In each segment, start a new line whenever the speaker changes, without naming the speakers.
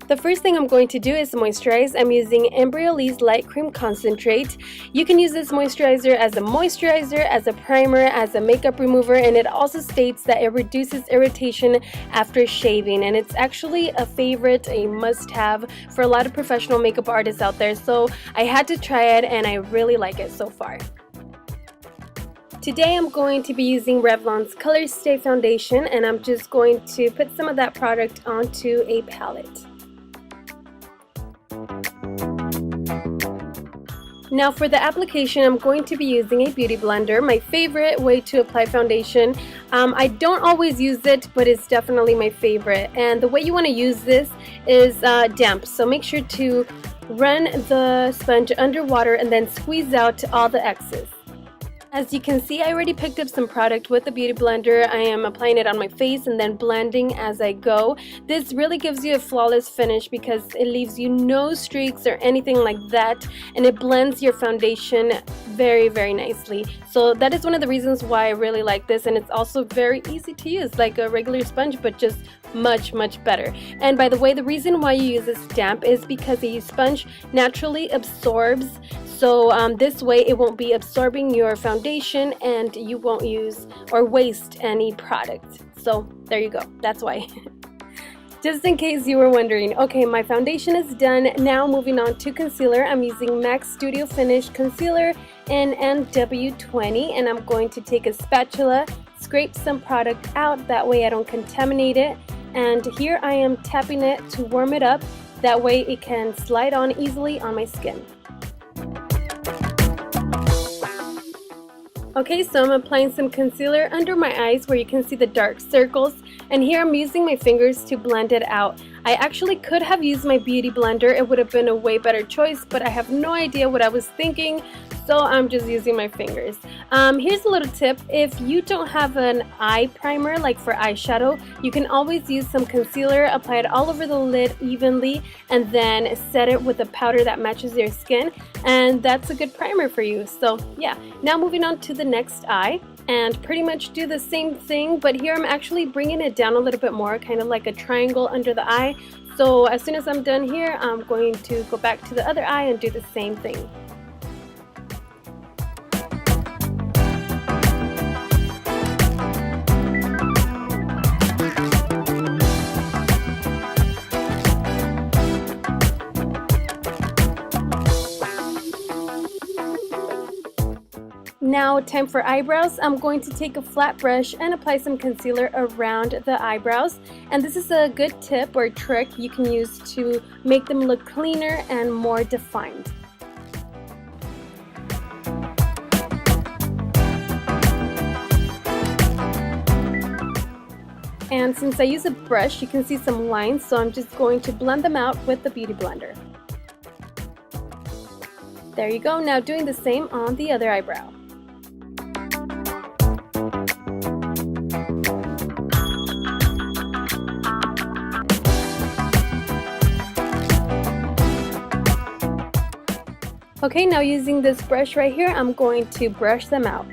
The first thing I'm going to do is moisturize. I'm using Embryolisse Light Cream Concentrate. You can use this moisturizer, as a primer, as a makeup remover, and it also states that it reduces irritation after shaving. And it's actually a favorite, a must-have for a lot of professional makeup artists out there. So I had to try it, and I really like it so far. Today I'm going to be using Revlon's Color Stay Foundation, and I'm just going to put some of that product onto a palette. Now for the application, I'm going to be using a beauty blender, my favorite way to apply foundation. I don't always use it, but it's definitely my favorite. And the way you want to use this is damp, so make sure to run the sponge under water and then squeeze out all the excess. As you can see, I already picked up some product with the beauty blender. I am applying it on my face and then blending as I go. This really gives you a flawless finish because it leaves you no streaks or anything like that, and it blends your foundation very, very nicely. So that is one of the reasons why I really like this, and it's also very easy to use, like a regular sponge, but just much better. And by the way, the reason why you use this damp is because the sponge naturally absorbs, so this way it won't be absorbing your foundation and you won't use or waste any product. So there you go, that's why. Just in case you were wondering. Okay, my foundation is done. Now moving on to concealer. I'm using MAC Studio Finish Concealer in NW20, and I'm going to take a spatula, scrape some product out, that way I don't contaminate it. And here I am tapping it to warm it up, that way it can slide on easily on my skin. Okay, so I'm applying some concealer under my eyes where you can see the dark circles, and here I'm using my fingers to blend it out. I actually could have used my beauty blender, it would have been a way better choice, but I have no idea what I was thinking, so I'm just using my fingers. Here's a little tip: if you don't have an eye primer like for eyeshadow, you can always use some concealer, apply it all over the lid evenly, and then set it with a powder that matches your skin, and that's a good primer for you. So yeah, now moving on to the next eye, and pretty much do the same thing, but here I'm actually bringing it down a little bit more, kind of like a triangle under the eye. So as soon as I'm done here, I'm going to go back to the other eye and do the same thing. Now time for eyebrows. I'm going to take a flat brush and apply some concealer around the eyebrows, and this is a good tip or trick you can use to make them look cleaner and more defined. And since I use a brush, you can see some lines, so I'm just going to blend them out with the beauty blender. There you go. Now doing the same on the other eyebrow. Okay, now using this brush right here, I'm going to brush them out.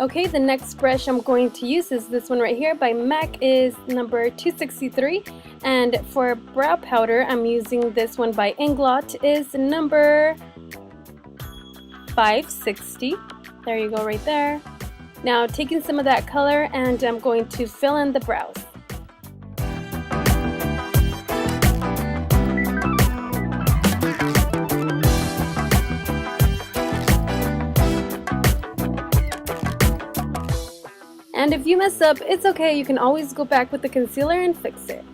Okay, the next brush I'm going to use is this one right here by MAC, is number 263, and for brow powder I'm using this one by Inglot, is number 560. There you go, right there. Now taking some of that color, and I'm going to fill in the brows. And if you mess up, it's okay, you can always go back with the concealer and fix it.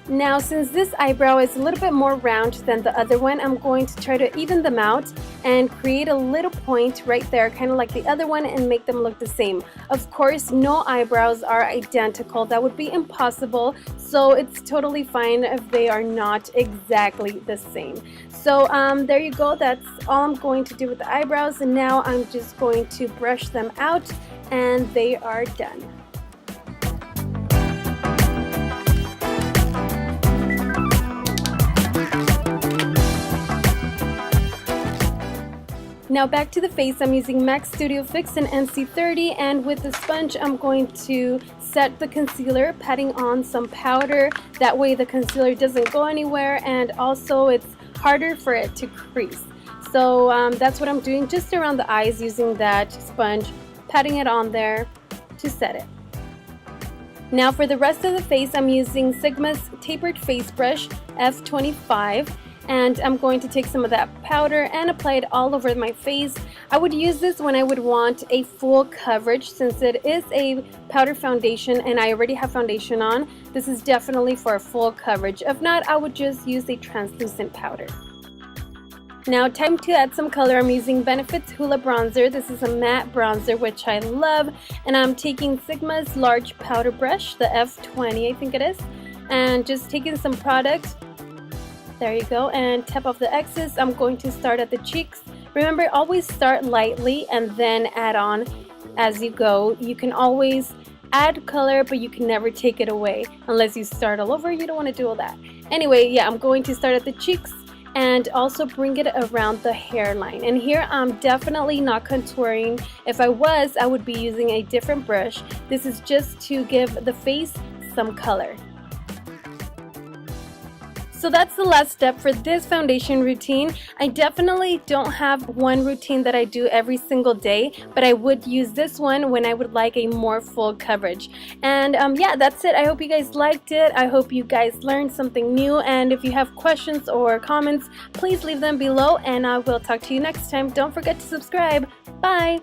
Now since this eyebrow is a little bit more round than the other one, I'm going to try to even them out and create a little point right there, kind of like the other one, and make them look the same. Of course, no eyebrows are identical. That would be impossible. So it's totally fine if they are not exactly the same. So there you go. That's all I'm going to do with the eyebrows. And now I'm just going to brush them out, and they are done. Now back to the face, I'm using MAC Studio Fix in NC30, and with the sponge I'm going to set the concealer, patting on some powder. That way the concealer doesn't go anywhere, and also it's harder for it to crease. So that's what I'm doing, just around the eyes, using that sponge, patting it on there to set it. Now for the rest of the face, I'm using Sigma's Tapered Face Brush F25, and I'm going to take some of that powder and apply it all over my face. I would use this when I would want a full coverage, since it is a powder foundation and I already have foundation on. This is definitely for a full coverage. If not, I would just use a translucent powder. Now time to add some color. I'm using Benefit's Hoola Bronzer. This is a matte bronzer, which I love, and I'm taking Sigma's large powder brush, the F20 I think it is, and just taking some product. There you go, and tap off the excess. I'm going to start at the cheeks. Remember, always start lightly and then add on as you go. You can always add color, but you can never take it away unless you start all over. You don't want to do all that. Anyway, yeah, I'm going to start at the cheeks and also bring it around the hairline. And here I'm definitely not contouring. If I was, I would be using a different brush. This is just to give the face some color. So that's the last step for this foundation routine. I definitely don't have one routine that I do every single day, but I would use this one when I would like a more full coverage. And yeah, that's it. I hope you guys liked it. I hope you guys learned something new, and if you have questions or comments, please leave them below, and I will talk to you next time. Don't forget to subscribe. Bye!